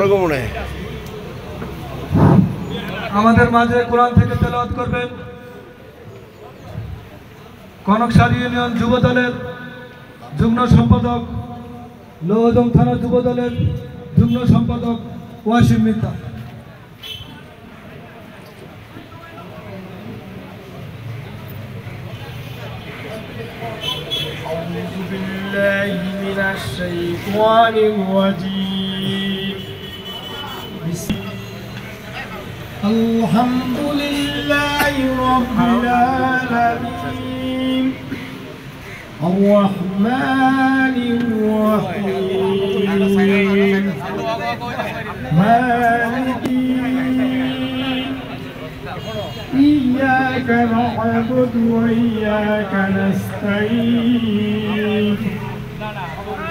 বরগমনে আমাদের মাঝে কোরআন থেকে তেলাওয়াত করবেন কনকসারি ইউনিয়ন যুব দলের যুগ্ম সম্পাদক, লোহদং থানা যুব দলের যুগ্ম সম্পাদক ওয়াসিম মিতা। أعوذ بالله من الشيطان الرجيم. الحمد لله رب العالمين الرحمن الرحيم مالك إياك نعبد وإياك نستعين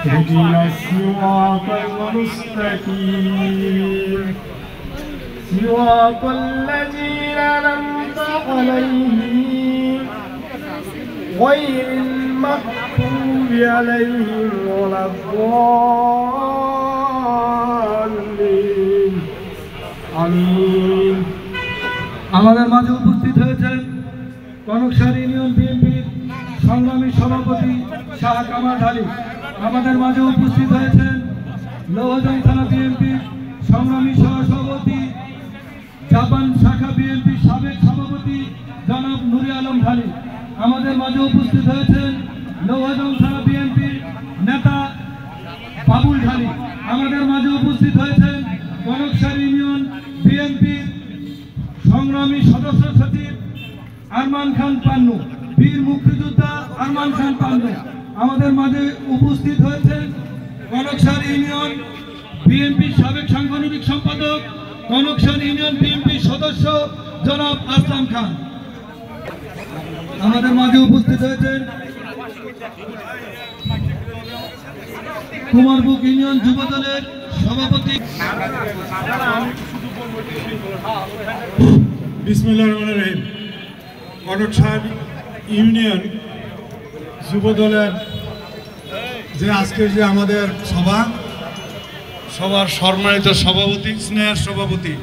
اهدنا الصراط المستقيم صراط الذين أنعمت عليهم غير المغضوب عليهم ولا الضالين آمين। আমাদের মাঝে উপস্থিত হয়েছেন কনকসারি ইউনিয়ন বিএনপির সংগ্রামী সভাপতি শাহ কামাল আলী। আমাদের মাঝে উপস্থিত হয়েছেন লোহদং থানা বিএনপির সংগ্রামী সহসভাপতি, জাপান শাখা বিএনপির সাবেক সভাপতি জনাব নুরে আলম ঢালি। আমাদের মাঝে উপস্থিত হয়েছেন লোহদং থানা বিএনপির নেতা বাবুল ঢালি। আমাদের মাঝে উপস্থিত হয়েছেন কনকসারি ইউনিয়ন বিএনপির সংগ্রামী সদস্য সচিব আরমান খান পান্নু, বীর মুক্তিযোদ্ধা আরমান খান পান্নু। আমাদের মাঝে উপস্থিত হয়েছেন কনকসারি ইউনিয়ন বিএনপির সাবেক সাংগঠনিক সম্পাদক, কনকসারি ইউনিয়ন বিএনপির সদস্য জনাব আসলাম খান। আমাদের মাঝে উপস্থিত হয়েছেন কুমারবুক ইউনিয়ন যুব দলের সভাপতি। বিসমিল্লাহির রহমানির রহিম। কনকসারি ইউনিয়ন যুব দলের যে আজকের যে আমাদের সবার সম্মানিত সভাপতি, স্নেহের সভাপতি